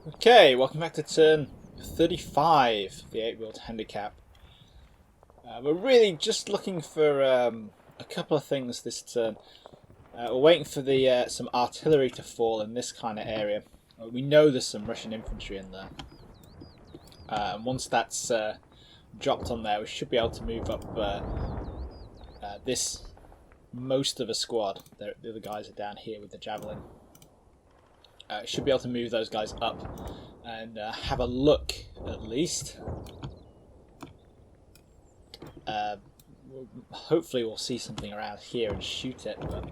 Okay, welcome back to turn 35, the 8-wheeled handicap. We're really just looking for a couple of things this turn. We're waiting for the some artillery to fall in this kind of area. We know there's some Russian infantry in there. And once that's dropped on there, we should be able to move up most of a squad. The other guys are down here with the javelin. Should be able to move those guys up and have a look at least. Hopefully we'll see something around here and shoot it, but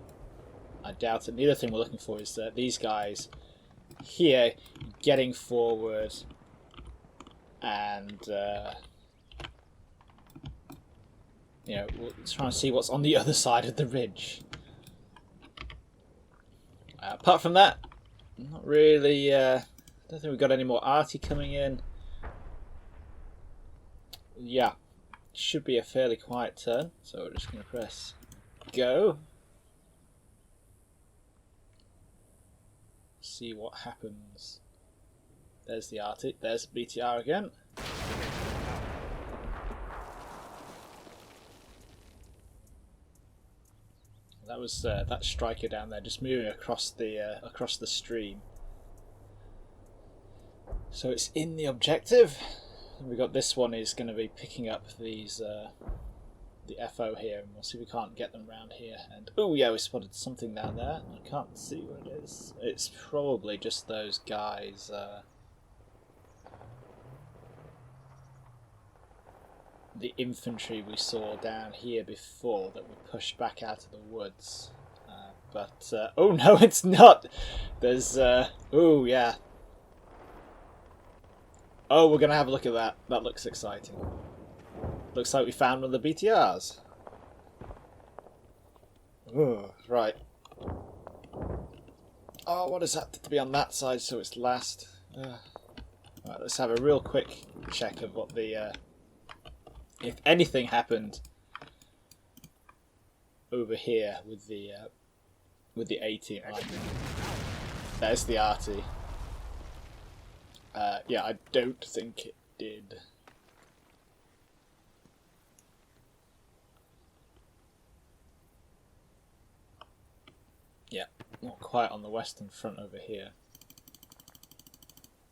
I doubt it. The other thing we're looking for is these guys here getting forward and we'll try and see what's on the other side of the ridge. Apart from that, not really. I don't think we've got any more arty coming in. Yeah, should be a fairly quiet turn, so we're just going to press go. See what happens. There's the arty. There's BTR again. That was that Stryker down there, just moving across the stream. So it's in the objective. We got this one is going to be picking up these the FO here, and we'll see if we can't get them round here. And oh yeah, we spotted something down there. I can't see what it is. It's probably just those guys. The infantry we saw down here before that were pushed back out of the woods, oh no, it's not. There's oh yeah. Oh, we're gonna have a look at that. That looks exciting. Looks like we found one of the BTRs. Oh, right. Oh, what is that to be on that side? So it's last. Right, let's have a real quick check of what the. If anything happened over here with the A-team, there's the arty. Yeah, I don't think it did. Yeah, not quite on the western front over here.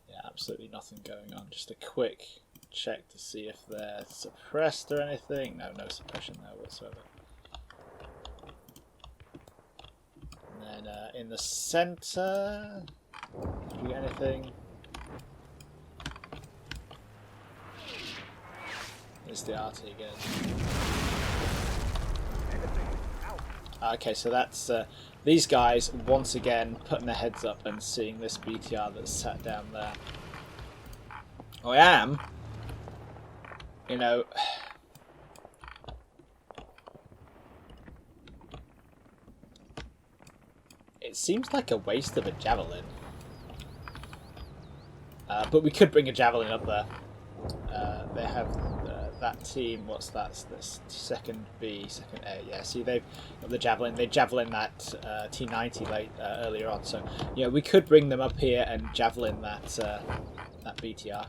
Yeah, absolutely nothing going on. Just a quick check to see if they're suppressed or anything. No, no suppression there whatsoever. And then in the centre, did we get anything? There's the arty again. Okay, so that's these guys once again putting their heads up and seeing this BTR that's sat down there. I am. It seems like a waste of a javelin. But we could bring a javelin up there. They have that team, what's that? This second B, second A. Yeah, see, they've got the javelin. They javelin that T90 earlier on. So, yeah, we could bring them up here and javelin that BTR.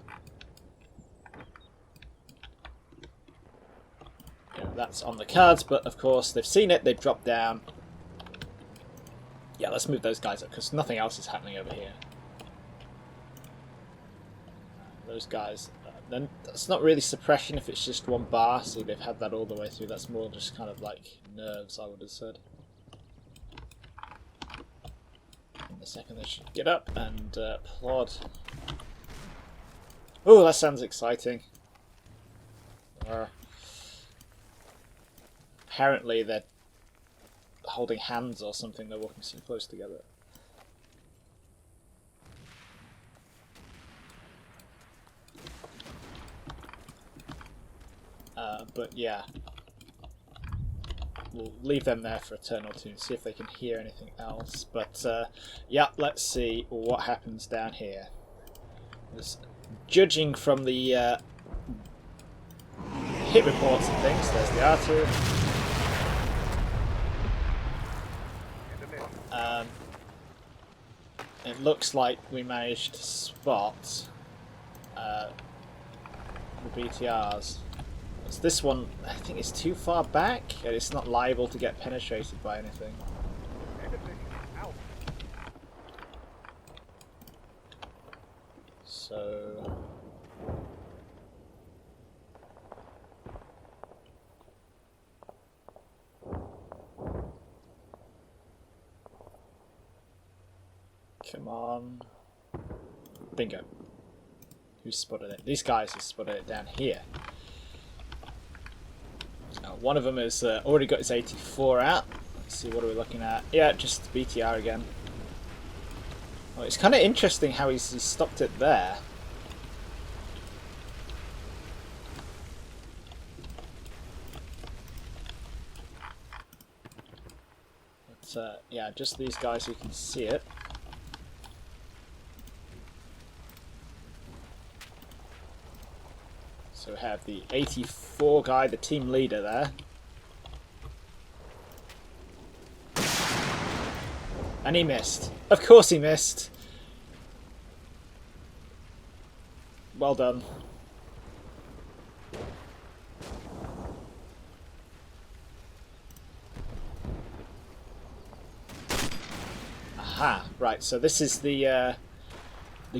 That's on the cards, but of course they've seen it, they've dropped down. Yeah, let's move those guys up because nothing else is happening over here. Those guys, then that's not really suppression if it's just one bar. See, they've had that all the way through. That's more just kind of like nerves, I would have said. In a second they should get up and plod. Oh, that sounds exciting. Apparently they're holding hands or something, they're walking so close together. But yeah, we'll leave them there for a turn or two and see if they can hear anything else. But yeah, let's see what happens down here. Judging from the hit reports and things, there's the artillery. it looks like we managed to spot the BTRs. It's this one, I think it's too far back and it's not liable to get penetrated by anything. So come on. Bingo. Who spotted it? These guys have spotted it down here. One of them has already got his 84 out. Let's see, what are we looking at? Yeah, just BTR again. Oh, it's kind of interesting how he's stopped it there. But yeah, just these guys who can see it. So we have the 84 guy, the team leader there. And he missed. Of course he missed. Well done. Aha, right, so this is the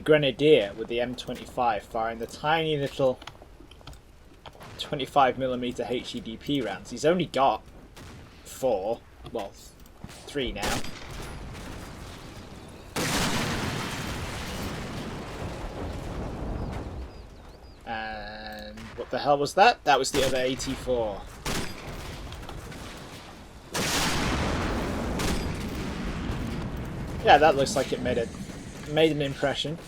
Grenadier with the M25 firing the tiny little 25mm HEDP rounds. He's only got 4, well, 3 now. And what the hell was that? That was the other 84. Yeah, that looks like it made an impression.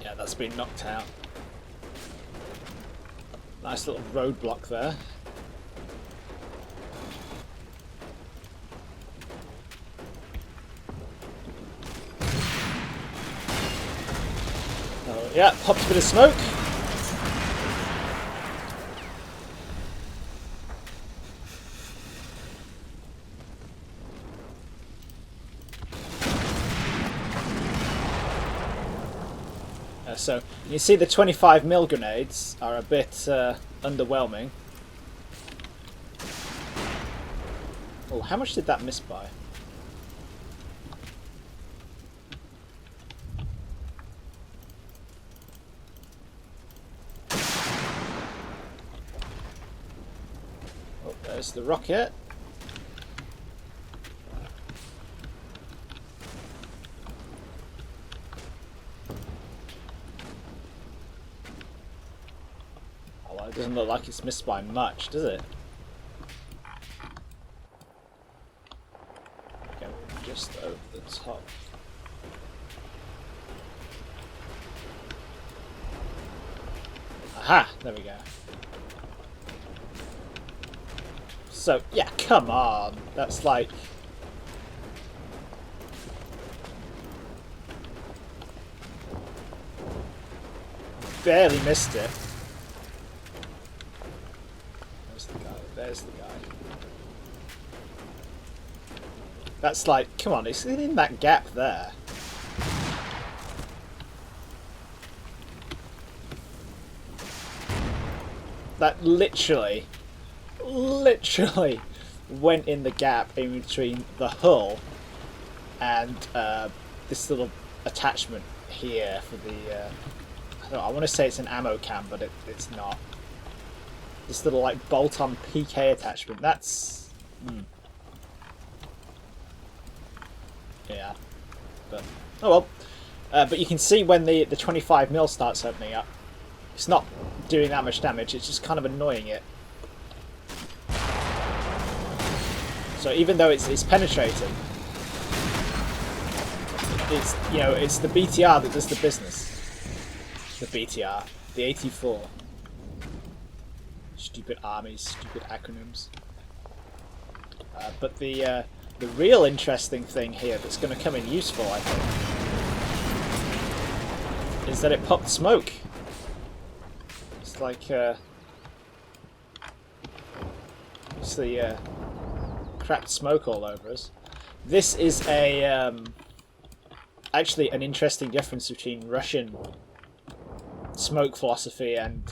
Yeah, that's been knocked out. Nice little roadblock there. Oh, yeah, popped a bit of smoke. So you see the 25mm grenades are a bit underwhelming. Oh, how much did that miss by? Oh, there's the rocket. It doesn't look like it's missed by much, does it? Okay, just over the top. Aha! There we go. So, yeah, come on! That's like... barely missed it. There's the guy. That's like, come on, it's in that gap there. That literally went in the gap in between the hull and this little attachment here for the, I don't know, I want to say it's an ammo can, but it's not. This little like bolt-on PK attachment. That's yeah, but oh well. But you can see when the 25mm starts opening up, it's not doing that much damage. It's just kind of annoying it. So even though it's penetrating, it's, you know, it's the BTR that does the business. The BTR, the 84. Stupid armies, stupid acronyms. But the real interesting thing here that's going to come in useful, I think, is that it popped smoke. It's like obviously cracked smoke all over us. This is a actually an interesting difference between Russian smoke philosophy and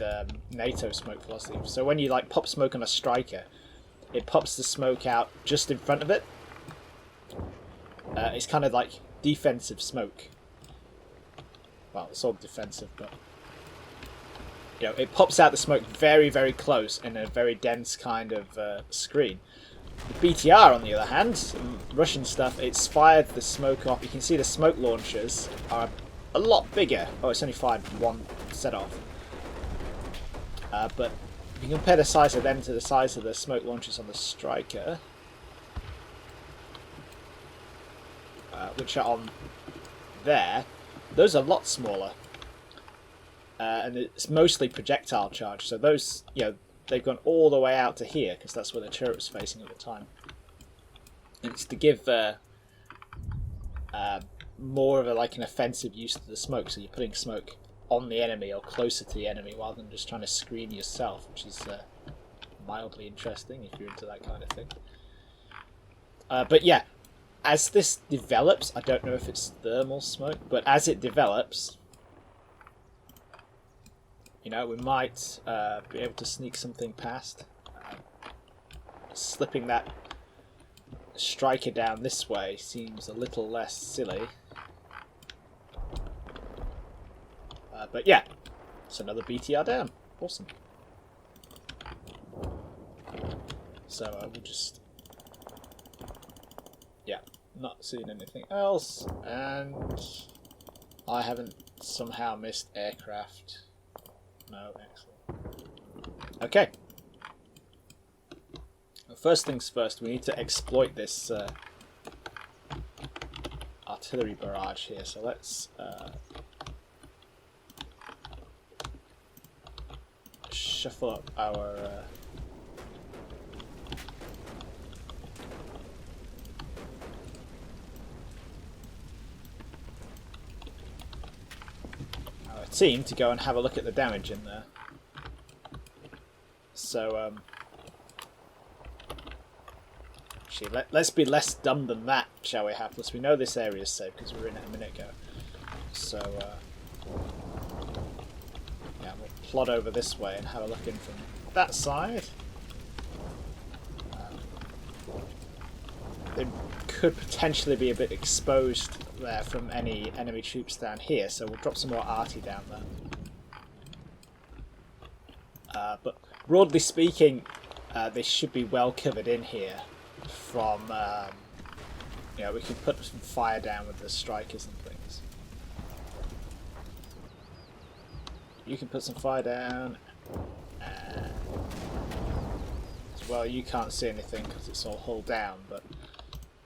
NATO smoke philosophy. So when you like pop smoke on a Stryker, it pops the smoke out just in front of it. It's kind of like defensive smoke. Well, it's all defensive, but you know, it pops out the smoke very, very close in a very dense kind of screen. The BTR, on the other hand, Russian stuff, it's fired the smoke off. You can see the smoke launchers are a lot bigger. Oh, it's only fired one set off. But if you compare the size of them to the size of the smoke launchers on the Stryker, which are on there, those are a lot smaller. And it's mostly projectile charge. So those, you know, they've gone all the way out to here because that's where the turret was facing at the time. And it's to give more of a, like an offensive use to the smoke. So you're putting smoke on the enemy or closer to the enemy rather than just trying to screen yourself, which is mildly interesting if you're into that kind of thing. But yeah, as this develops, I don't know if it's thermal smoke, but as it develops, you know, we might be able to sneak something past. Slipping that Stryker down this way seems a little less silly. But yeah, it's another BTR down. Awesome. So we'll just... yeah, not seeing anything else. And I haven't somehow missed aircraft. No, excellent. Okay. Well, first things first, we need to exploit this artillery barrage here. So let's shuffle up our team to go and have a look at the damage in there. So actually, let's be less dumb than that, shall we, Hapless? We know this area is safe because we were in it a minute ago. So yeah, we'll plod over this way and have a look in from that side. They could potentially be a bit exposed there from any enemy troops down here, so we'll drop some more arty down there. But broadly speaking, they should be well covered in here from, you know, we can put some fire down with the Strykers and things. You can put some fire down, and well, you can't see anything because it's all hull down, but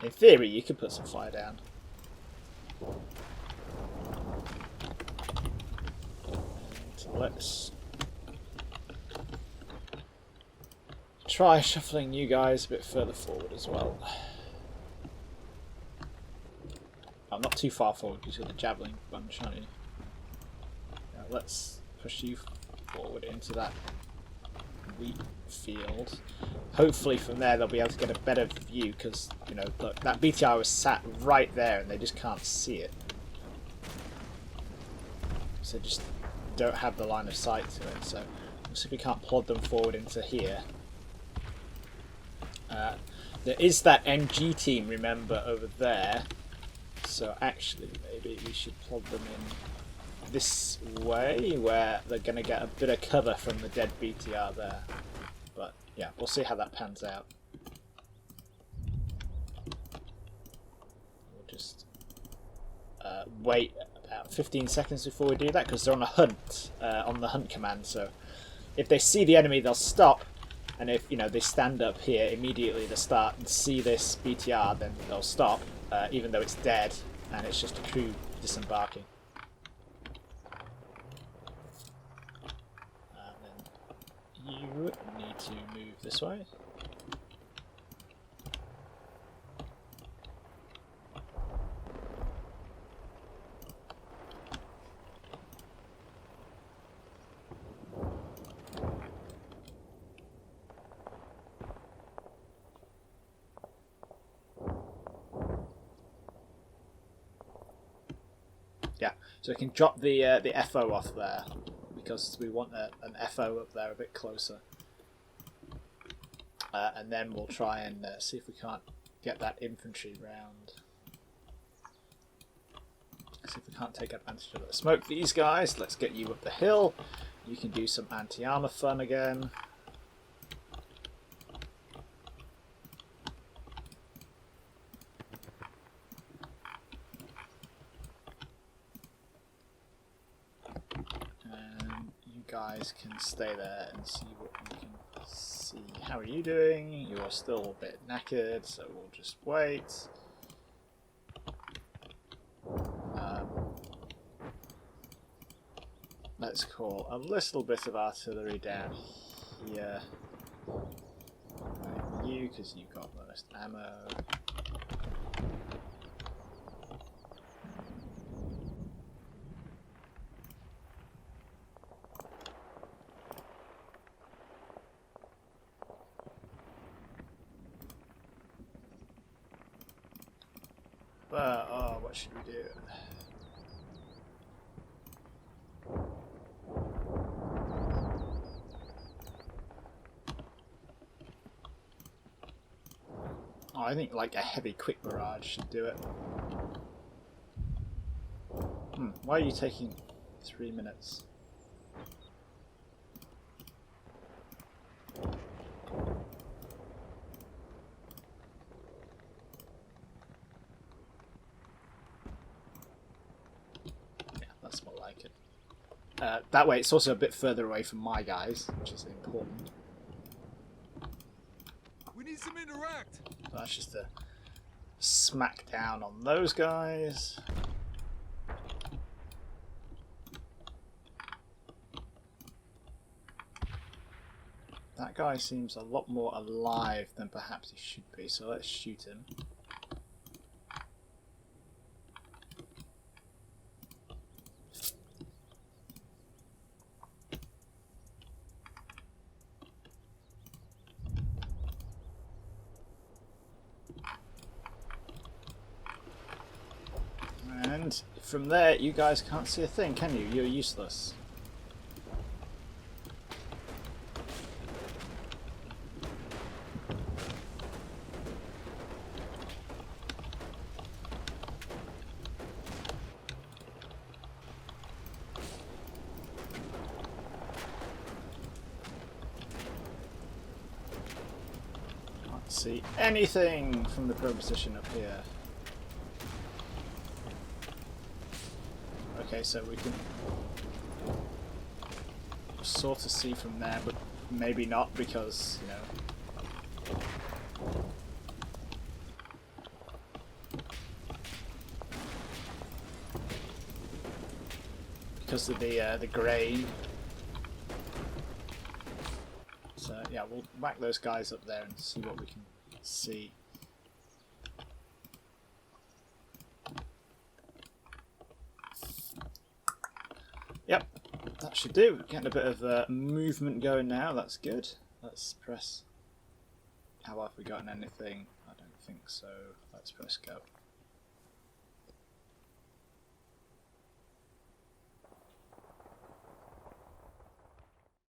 in theory you could put some fire down. And let's try shuffling you guys a bit further forward as well. I'm not too far forward because you're the javelin bunch, aren't you? Now let's push you forward into that wheat field. Hopefully from there they'll be able to get a better view because, you know, look, that BTR was sat right there and they just can't see it. So just don't have the line of sight to it. So we'll see if we can't plod them forward into here. There is that MG team, remember, over there. So actually maybe we should plod them in this way where they're going to get a bit of cover from the dead BTR there. But yeah, we'll see how that pans out. We'll just wait about 15 seconds before we do that because they're on a hunt, on the hunt command. So if they see the enemy, they'll stop. And if, you know, they stand up here immediately to start and see this BTR, then they'll stop, even though it's dead and it's just a crew disembarking. And then you need to move this way. Yeah, so we can drop the FO off there because we want an FO up there a bit closer. And then we'll try and see if we can't get that infantry round. See if we can't take advantage of it. Smoke these guys. Let's get you up the hill. You can do some anti-armor fun again. And you guys can stay there and see what we can see. How are you doing? You are still a bit knackered, so we'll just wait. Let's call a little bit of artillery down here. Right, you, because you've got most ammo. But, oh, what should we do? Oh, I think like a heavy quick barrage should do it. Why are you taking 3 minutes? Yeah, that's more like it. That way it's also a bit further away from my guys, which is important. We need some interact. So that's just a smack down on those guys. That guy seems a lot more alive than perhaps he should be, so let's shoot him. And from there, you guys can't see a thing, can you? You're useless. Can't see anything from the pro position up here. Okay, so we can sort of see from there, but maybe not because, you know, because of the grain. So yeah, we'll whack those guys up there and see what we can see. Yep, that should do. Getting a bit of movement going now, that's good. Let's press. How have we gotten anything? I don't think so. Let's press go.